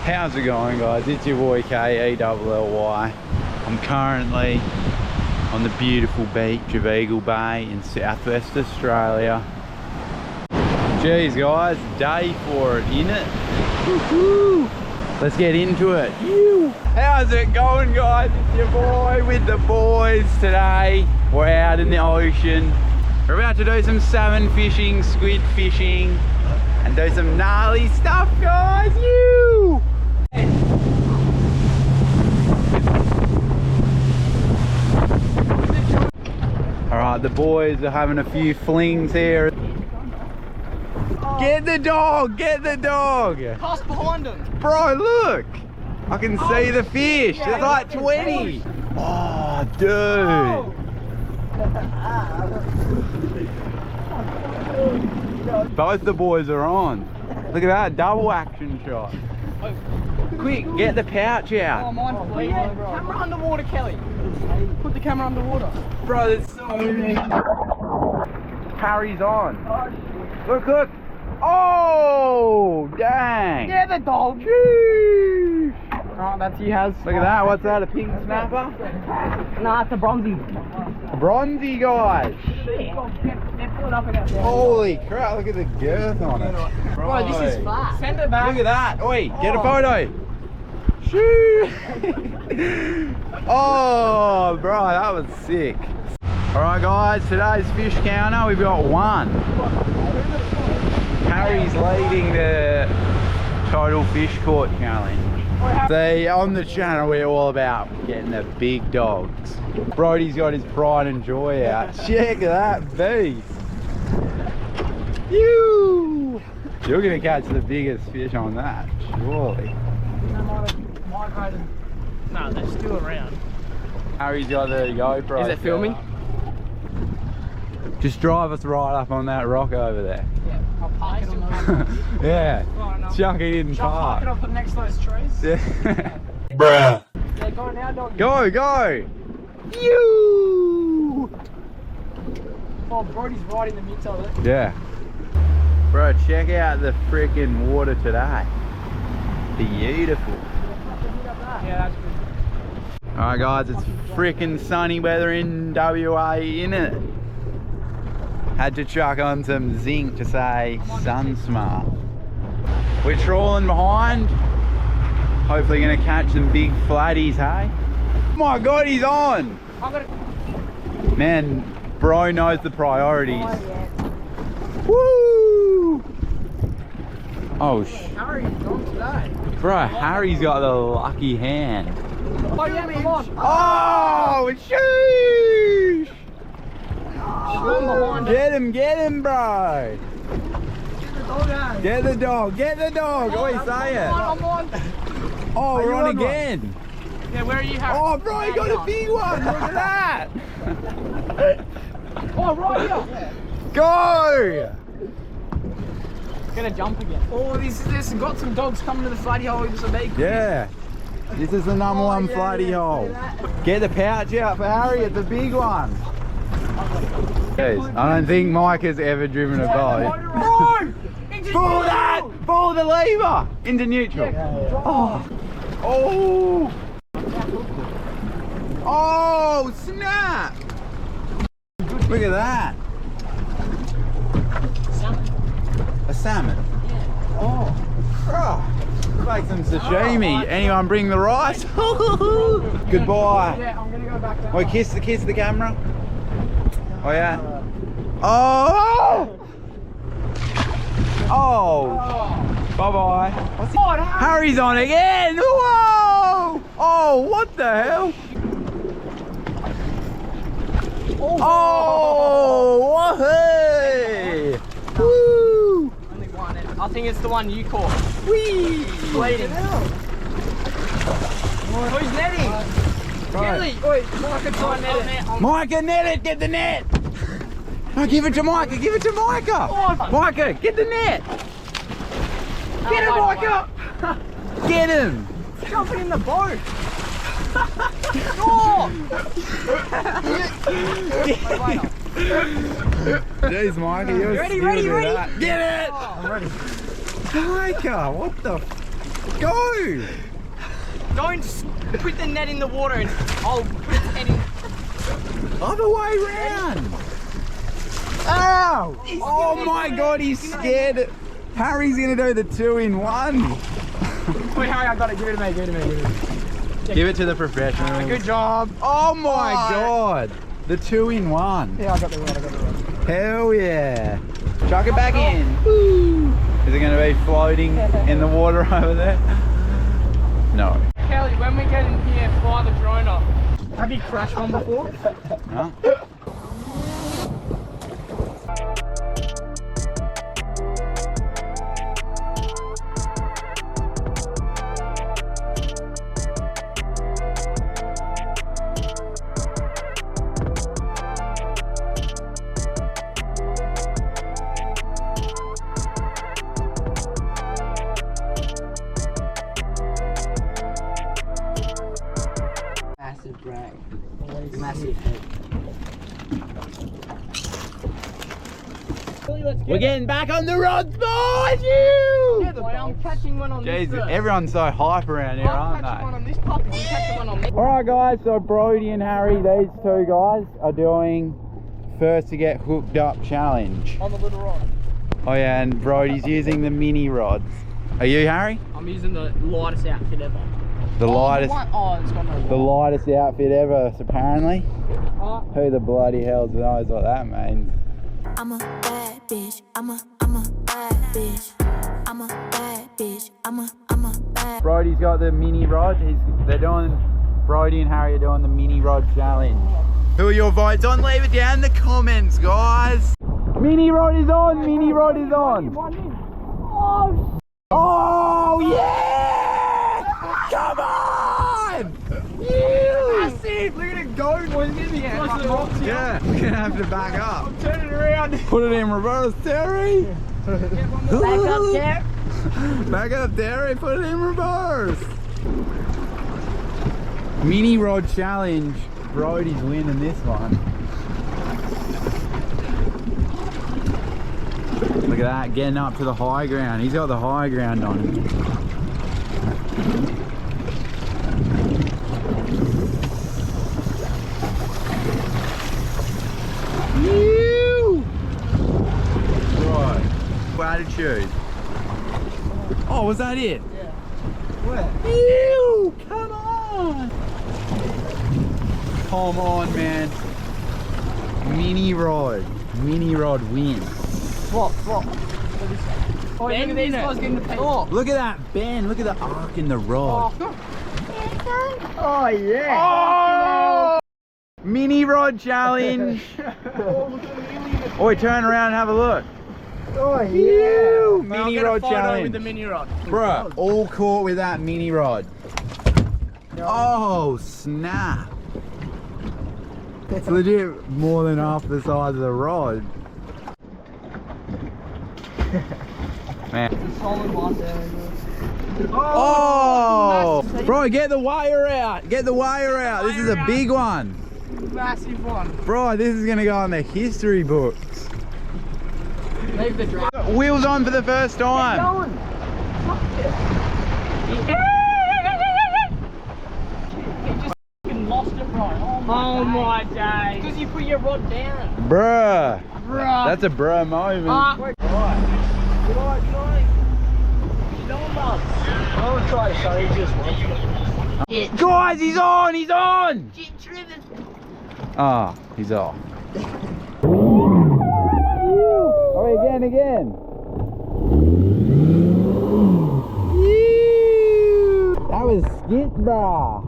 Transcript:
How's it going, guys? It's your boy K-E-L-L-Y. I'm currently on the beautiful beach of Eagle Bay in southwest Australia. Jeez, guys, day for it, innit? Woo-hoo. Let's get into it. How's it going, guys? It's your boy with the boys today. We're out in the ocean. We're about to do some salmon fishing, squid fishing, and do some gnarly stuff, guys. Alright, the boys are having a few flings here. Get the dog! Get the dog! Cast behind him! Bro, look! I can see the fish! There's like 20! Oh, dude! Both the boys are on. Look at that, double action shot. Quick, get the pouch out. Oh, mine, please. Camera underwater, Kelly. Put the camera underwater. Bro, there's so many. Harry's on. Look, look. Oh, dang. Yeah, the dog. Jeez. Oh, that's he has. Look at that. What's that, a pink snapper? Nah, it's a bronzy. A bronzy, guys. Holy crap, look at the girth on it. Bro, this is flat. Send it back. Look at that. Oi, get a photo. Shoo. Oh, bro, that was sick. Alright, guys, today's fish counter, we've got one. Harry's leading the total fish caught challenge. See, on the channel we're all about getting the big dogs. Brody's got his pride and joy out. Check that beast. You're gonna catch the biggest fish on that, surely. No, they're still around. Harry's got the GoPro. Is it filming? Just drive us right up on that rock over there. Yeah, I'll park it on those. Yeah, Oh, no. chuck it in Shall I park it park. up next to those trees? Yeah. Bruh. Yeah, go now, dog. Go, go! You! Oh, Brody's right in the midst of it. Yeah. Bro, check out the freaking water today. Beautiful. Yeah, that's good. Alright guys, it's freaking sunny weather in WA, innit? Had to chuck on some zinc to say sun smart. We're trawling behind. Hopefully gonna catch some big flatties, hey? Oh my god, he's on! Man, bro knows the priorities. Woo! Oh Harry's on today. bro, Harry's got the lucky hand. Oh, yeah, come on. Oh, sheesh! Behind Get him, bro! Get the dog, get the dog! Oi, say it! I'm on. Oh, we're you on on one? again! Yeah, where are you, Harry? Oh, bro, you got a big one! Look at that! Oh, right here. Go! Gonna jump again. Oh, this got some dogs coming to the flatty hole. This will be good. Yeah! This is the number one flatty hole. Get the pouch out for Harry, it's a big one. Jeez, I don't think Mike has ever driven a boat. Pull that! Pull the lever! Into neutral. Oh! Oh! Oh, snap! Look at that! Salmon. A salmon? Yeah. Oh! Make some sashimi. Anyone bring the rice? Goodbye. Yeah, I'm gonna go back there. Wait, kiss the camera. Oh yeah. Oh! Oh! Bye bye. Harry's on again. Whoa! Oh, what the hell? Oh! Hey! Woo! Only one. I think it's the one you caught. Whee! Bleeding. Who's netting? Kelly! Oi, Micah, try and net it. Micah, net it! Get the net! No, give it to Micah! Give it to Micah! Micah, get the net! Get him, Micah! Get him! Jumping in the boat. Oh! Jeez, Micah, you're Ready? Get it! Oh, I'm ready. Micah, what the? Go! Don't put the net in the water and I'll put the net in. Other way round! Ow! Oh my god, he's scared. Harry's gonna do the 2-in-1. Wait, Harry, I got it. Give it to me, give it to me, give it to me. Give it to the professional. Good job. Oh my god! The 2-in-1. Yeah, I got the rod, I got the rod. Hell yeah! Chuck it back in. Woo. Is it gonna be floating in the water over there? No. Kelly, when we get in here, fly the drone up. Have you crashed one before? No? Massive drag. Massive head. We're getting back on the rods, boys! You! I'm catching one on this. Jeez, everyone's so hype around here, I'm aren't catching one they? on this puppy. I'm catching one on this. Alright guys, so Brody and Harry, these two guys, are doing first to get hooked up challenge. On the little rod. Oh yeah, and Brody's using the mini rods. Are you, Harry? I'm using the lightest outfit ever. The lightest, It's got no the lightest outfit ever, apparently. Oh. Who the bloody hell knows what that means? I'm a bad bitch. I'm a bad bitch. I'm a bad bitch. I'm a bad. Brody's got the mini rod. Brody and Harry are doing the mini rod challenge. Who are your votes on? Leave it down in the comments, guys. Mini rod is on. Mini rod is on. Oh yeah! Come on! That's it. Look at it go. Boys, it's gonna be close to the rocks here. Yeah, we're gonna have to back up. Turn it around. Put it in reverse, Terry. Back up there. Back up, Terry. Put it in reverse. Mini rod challenge. Brody's winning this one. Look at that, getting up to the high ground. He's got the high ground on him. Right. Attitude. Oh, was that it? Yeah. Where? Ew! Come on! Come on, man. Mini rod. Mini rod win. What? Oh, look at these guys getting the paint. Oh, Look at that bend. Look at the arc in the rod. oh yeah. Oh! Mini rod challenge. Oi, turn around and have a look. Oh Ew, Well, mini I'll get a rod photo challenge. with the mini rod. Bruh, all caught with that mini rod. Oh, snap. It's legit more than half the size of the rod. Man. Solid one there. Oh! Bro, get the wire out. Get the wire out. This is a big one. Massive one. Bro, this is going to go on the history books. Leave the drag. Wheels on for the first time. He just f***ing lost it, bro. Oh my days. Because you put your rod down. Bruh. Bruh. That's a bruh moment. Good eye. I would try to show you just one. Guys, he's on! He's on! Ah, he's off. Oh, again. That was skit, brah.